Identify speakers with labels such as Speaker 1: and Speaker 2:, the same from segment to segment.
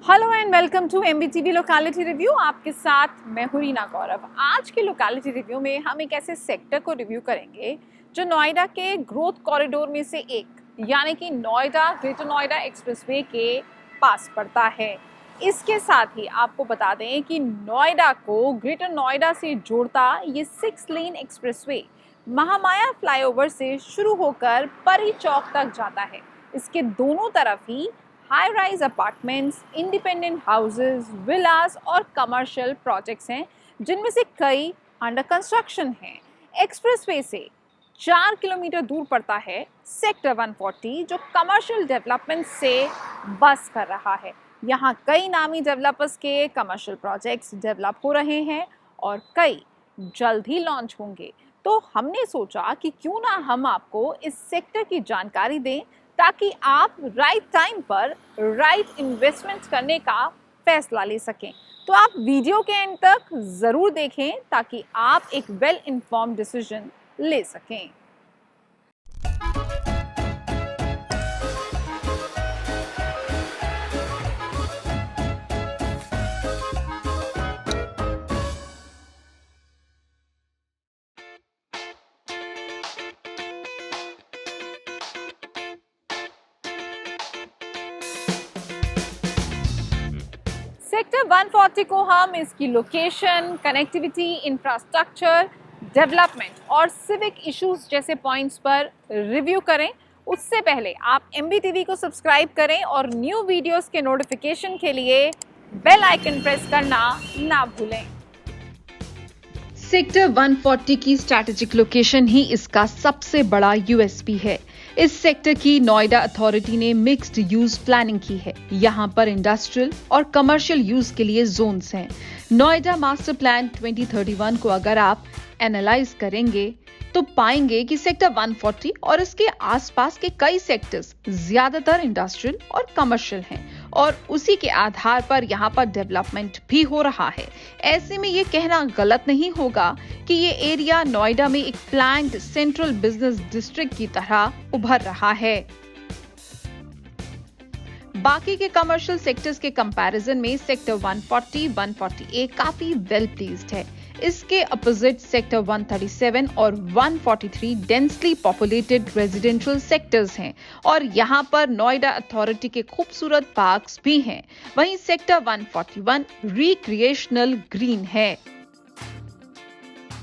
Speaker 1: Hello and welcome to MBTV locality review. आपके साथ मैं हूं रीना गौरव। आज के लोकेलिटी रिव्यू में हम एक ऐसे सेक्टर को रिव्यू करेंगे जो नोएडा के ग्रोथ कॉरिडोर में से एक यानी कि नोएडा ग्रेटर नोएडा एक्सप्रेसवे के पास पड़ता है। इसके साथ ही आपको बता दें कि नोएडा को ग्रेटर नोएडा से जोड़ता ये 6 लेन एक्सप्रेसवे महामाया फ्लाईओवर से शुरू होकर परी चौक तक जाता है। इसके दोनों तरफ ही high rise apartments, independent houses, villas और कमर्शियल प्रोजेक्ट्स हैं, जिनमें से कई अंडर कंस्ट्रक्शन हैं। एक्सप्रेसवे से 4 किलोमीटर दूर पड़ता है सेक्टर 140, जो कमर्शियल डेवलपमेंट से बस कर रहा है। यहाँ कई नामी डेवलपर्स के कमर्शियल प्रोजेक्ट्स डेवलप हो रहे हैं और कई जल्द ही लॉन्च होंगे। तो हमने सोचा कि क्यों ना हम आपको इस सेक्टर की जानकारी दें, ताकि आप राइट टाइम पर राइट इन्वेस्टमेंट करने का फैसला ले सकें। तो आप वीडियो के एंड तक ज़रूर देखें ताकि आप एक वेल इन्फॉर्म्ड डिसीजन ले सकें। सेक्टर 140 को हम इसकी लोकेशन, कनेक्टिविटी, इंफ्रास्ट्रक्चर, डेवलपमेंट और सिविक इश्यूज जैसे पॉइंट्स पर रिव्यू करें। उससे पहले आप एमबीटीवी को सब्सक्राइब करें और न्यू वीडियोस के नोटिफिकेशन के लिए बेल आइकन प्रेस करना ना भूलें।
Speaker 2: सेक्टर 140 की स्ट्रैटेजिक लोकेशन ही इसका सबसे बड़ा यूएसपी है। इस सेक्टर की नोएडा अथॉरिटी ने मिक्स्ड यूज प्लानिंग की है। यहाँ पर इंडस्ट्रियल और कमर्शियल यूज के लिए जोन्स हैं। नोएडा मास्टर प्लान 2031 को अगर आप एनालाइज करेंगे तो पाएंगे कि सेक्टर 140 और इसके आसपास के कई सेक्टर्स ज्यादातर इंडस्ट्रियल और कमर्शियल हैं और उसी के आधार पर यहाँ पर डेवलपमेंट भी हो रहा है। ऐसे में ये कहना गलत नहीं होगा कि ये एरिया नोएडा में एक प्लान्ड सेंट्रल बिजनेस डिस्ट्रिक्ट की तरह उभर रहा है। बाकी के कमर्शियल सेक्टर्स के कंपैरिजन में सेक्टर 140, 140A काफी वेल प्लेस्ड है। इसके अपोजिट सेक्टर 137 और 143 डेंसली पॉपुलेटेड रेजिडेंशियल सेक्टर्स हैं और यहाँ पर नोएडा अथॉरिटी के खूबसूरत पार्क्स भी हैं। वहीं सेक्टर 141 रिक्रिएशनल ग्रीन है।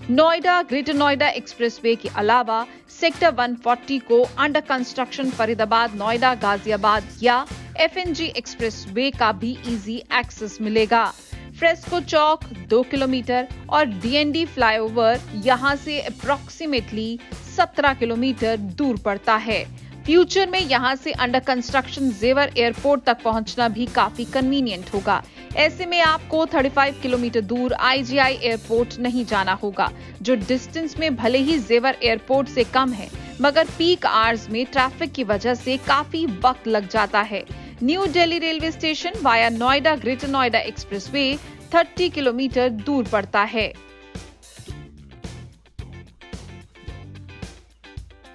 Speaker 2: नोएडा ग्रेटर नोएडा एक्सप्रेसवे के अलावा सेक्टर 140 को अंडर कंस्ट्रक्शन फरीदाबाद, नोएडा, गाजियाबाद या FNG एक्सप्रेसवे का भी इजी एक्सेस मिलेगा। फ्रेस्को चौक 2 किलोमीटर और DND फ्लाईओवर यहाँ से अप्रोक्सीमेटली 17 किलोमीटर दूर पड़ता है। फ्यूचर में यहाँ से अंडर कंस्ट्रक्शन जेवर एयरपोर्ट तक पहुँचना भी काफी कन्वीनियंट होगा। ऐसे में आपको 35 किलोमीटर दूर IGI एयरपोर्ट नहीं जाना होगा, जो डिस्टेंस में भले ही जेवर एयरपोर्ट से कम है, मगर पीक आवर्स में ट्रैफिक की वजह से काफी वक्त लग जाता है। New Delhi railway station via Noida greater Noida expressway 30 kilometre दूर पड़ता है।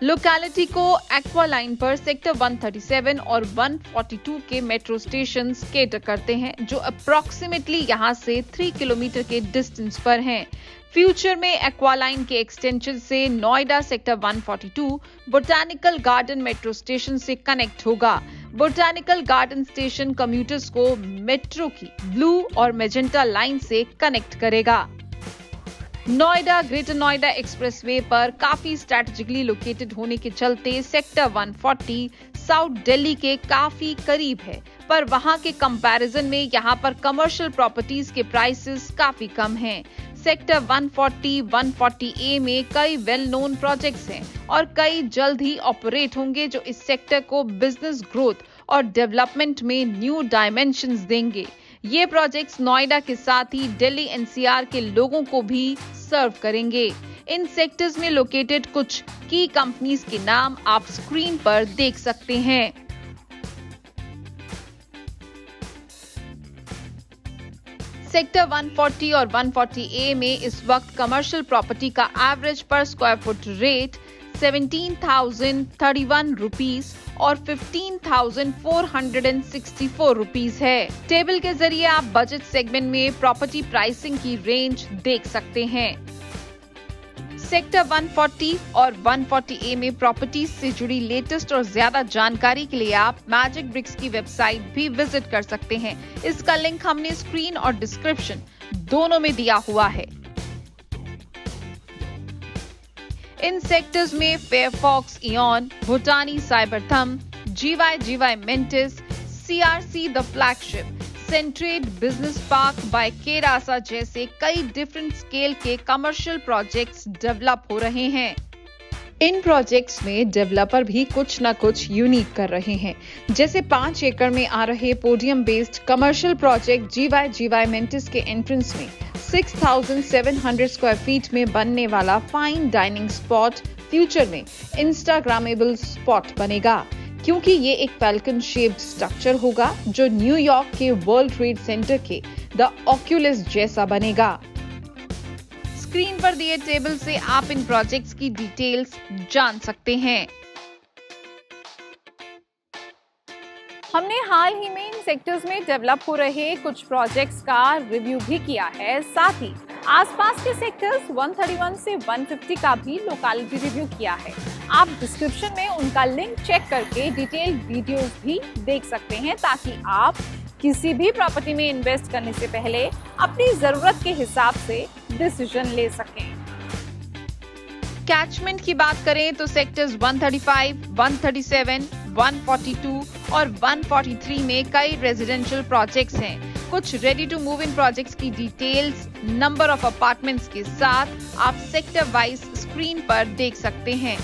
Speaker 2: लोकेलिटी को एक्वा लाइन पर सेक्टर 137 और 142 के मेट्रो स्टेशन केटर करते हैं, जो अप्रोक्सीमेटली यहां से 3 किलोमीटर के डिस्टेंस पर हैं। फ्यूचर में एक्वा लाइन के एक्सटेंशन से Noida sector 142 botanical garden metro station से कनेक्ट होगा। बोटानिकल गार्डन स्टेशन कम्यूटर्स को मेट्रो की ब्लू और मेजेंटा लाइन से कनेक्ट करेगा। नोएडा ग्रेटर नोएडा एक्सप्रेसवे पर काफी स्ट्रैटेजिकली लोकेटेड होने के चलते सेक्टर 140 साउथ दिल्ली के काफी करीब है, पर वहां के कंपैरिजन में यहां पर कमर्शियल प्रॉपर्टीज के प्राइसेस काफी कम हैं। सेक्टर 140, 140A में कई वेल नोन प्रोजेक्ट्स हैं और कई जल्द ही ऑपरेट होंगे, जो इस सेक्टर को बिजनेस ग्रोथ और डेवलपमेंट में न्यू डायमेंशंस देंगे। ये प्रोजेक्ट्स नोएडा के साथ ही दिल्ली NCR के लोगों को भी सर्व करेंगे। इन सेक्टर्स में लोकेटेड कुछ की कंपनीज के नाम आप स्क्रीन पर देख सकते हैं। सेक्टर 140 और 140A में इस वक्त कमर्शियल प्रॉपर्टी का एवरेज पर स्क्वायर फुट रेट 17,031 रुपीस और 15,464 रुपीस है। टेबल के जरिए आप बजट सेगमेंट में प्रॉपर्टी प्राइसिंग की रेंज देख सकते हैं। सेक्टर 140 और 140A में प्रॉपर्टीज से जुड़ी लेटेस्ट और ज्यादा जानकारी के लिए आप मैजिक ब्रिक्स की वेबसाइट भी विजिट कर सकते हैं। इसका लिंक हमने स्क्रीन और डिस्क्रिप्शन दोनों में दिया हुआ है। इन सेक्टर्स में Fairfox Eon, Bhutani Cyberthum, GY Mantis, CRC the flagship, Centrade business park by केरासा जैसे कई डिफरेंट स्केल के कमर्शियल प्रोजेक्ट्स डेवलप हो रहे हैं। इन प्रोजेक्ट्स में डेवलपर भी कुछ न कुछ यूनिक कर रहे हैं, जैसे 5 एकड़ में आ रहे podium based commercial project GY mantis के एंट्रेंस में 6,700 स्क्वायर फीट में बनने वाला फाइन डाइनिंग स्पॉट फ्यूचर में इंस्टाग्रामेबल स्पॉट बनेगा, क्योंकि ये एक फैल्कन शेप्ड स्ट्रक्चर होगा जो न्यूयॉर्क के वर्ल्ड ट्रेड सेंटर के द ऑक्यूलस जैसा बनेगा। स्क्रीन पर दिए टेबल से आप इन प्रोजेक्ट्स की डिटेल्स जान सकते हैं।
Speaker 1: हमने हाल ही में इन सेक्टर्स में डेवलप हो रहे कुछ प्रोजेक्ट्स का रिव्यू भी किया है, साथ ही आसपास के सेक्टर्स 131 से 150 का भी लोकेलिटी रिव्यू किया है। आप डिस्क्रिप्शन में उनका लिंक चेक करके डिटेल वीडियोस भी देख सकते हैं, ताकि आप किसी भी प्रॉपर्टी में इन्वेस्ट करने से पहले अपनी जरूरत के हिसाब से डिसीजन ले सकें।
Speaker 2: कैचमेंट की बात करें तो सेक्टर्स 135, 137, 142 और 143 में कई रेजिडेंशियल प्रोजेक्ट्स हैं। कुछ ready to move in projects की डिटेल्स, नंबर ऑफ अपार्टमेंट्स के साथ आप सेक्टर वाइज स्क्रीन पर देख सकते हैं।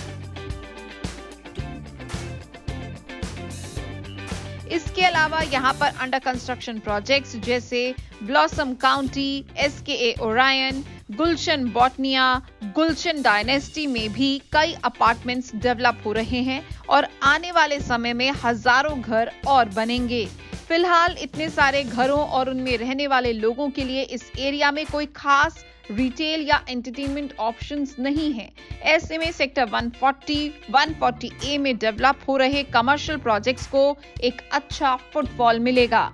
Speaker 2: इसके अलावा यहाँ पर अंडर कंस्ट्रक्शन प्रोजेक्ट्स जैसे ब्लॉसम काउंटी, SKA ओरायन, गुलशन बॉटनिया, गुलशन डायनेस्टी में भी कई अपार्टमेंट्स डेवलप हो रहे हैं और आने वाले समय में हजारों घर और बनेंगे। फिलहाल इतने सारे घरों और उनमें रहने वाले लोगों के लिए इस एरिया में कोई खास रिटेल या एंटरटेनमेंट ऑप्शंस नहीं है। ऐसे में सेक्टर 140, 140A में डेवलप हो रहे कमर्शियल प्रोजेक्ट्स को एक अच्छा फुटफॉल मिलेगा।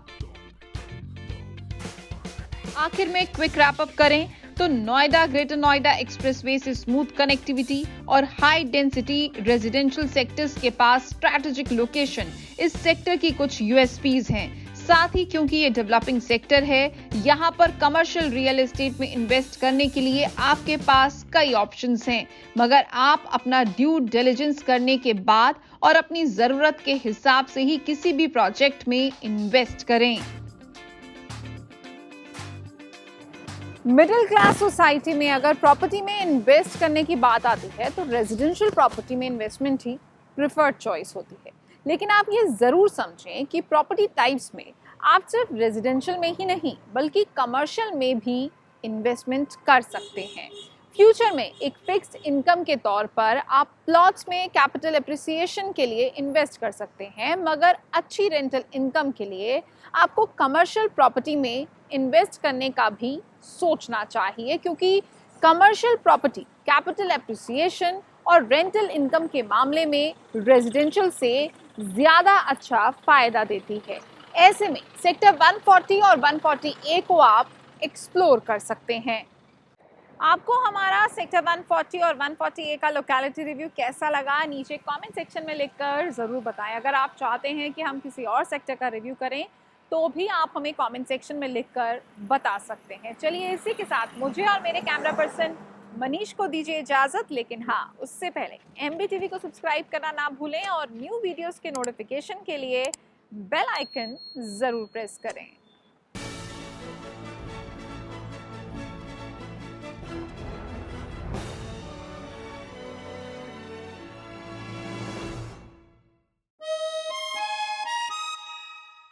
Speaker 2: आखिर में क्विक रैप अप करें तो नोएडा ग्रेटर नोएडा एक्सप्रेसवे से स्मूथ कनेक्टिविटी और हाई डेंसिटी रेजिडेंशियल सेक्टर्स के पास स्ट्रैटेजिक लोकेशन इस सेक्टर की कुछ USPs हैं। साथ ही क्योंकि ये डेवलपिंग सेक्टर है, यहाँ पर कमर्शियल रियल एस्टेट में इन्वेस्ट करने के लिए आपके पास कई ऑप्शंस हैं, मगर आप अपना ड्यू डिलिजेंस करने के बाद और अपनी जरूरत के हिसाब से ही किसी भी प्रोजेक्ट में इन्वेस्ट करें।
Speaker 1: मिडिल क्लास सोसाइटी में अगर प्रॉपर्टी में इन्वेस्ट करने की बात आती है तो रेजिडेंशियल प्रॉपर्टी में इन्वेस्टमेंट ही प्रिफर्ड चॉइस होती है। लेकिन आप ये ज़रूर समझें कि प्रॉपर्टी टाइप्स में आप सिर्फ रेजिडेंशियल में ही नहीं बल्कि कमर्शियल में भी इन्वेस्टमेंट कर सकते हैं। फ्यूचर में एक फिक्स्ड इनकम के तौर पर आप प्लॉट्स में कैपिटल एप्रिसिएशन के लिए इन्वेस्ट कर सकते हैं, मगर अच्छी रेंटल इनकम के लिए आपको कमर्शियल प्रॉपर्टी में इन्वेस्ट करने का भी सोचना चाहिए, क्योंकि कमर्शियल प्रॉपर्टी कैपिटल एप्रिसिएशन और रेंटल इनकम के मामले में रेजिडेंशियल से ज़्यादा अच्छा फ़ायदा देती है। ऐसे में सेक्टर 140 और 140A को आप एक्सप्लोर कर सकते हैं। आपको हमारा सेक्टर 140 और 140A का लोकेलिटी रिव्यू कैसा लगा, नीचे कमेंट सेक्शन में लिखकर ज़रूर बताएं। अगर आप चाहते हैं कि हम किसी और सेक्टर का रिव्यू करें तो भी आप हमें कमेंट सेक्शन में लिखकर बता सकते हैं। चलिए इसी के साथ मुझे और मेरे कैमरा पर्सन मनीष को दीजिए इजाज़त, लेकिन हाँ उससे पहले MBTV को सब्सक्राइब करना ना भूलें और न्यू वीडियोस के नोटिफिकेशन के लिए बेल आइकन ज़रूर प्रेस करें।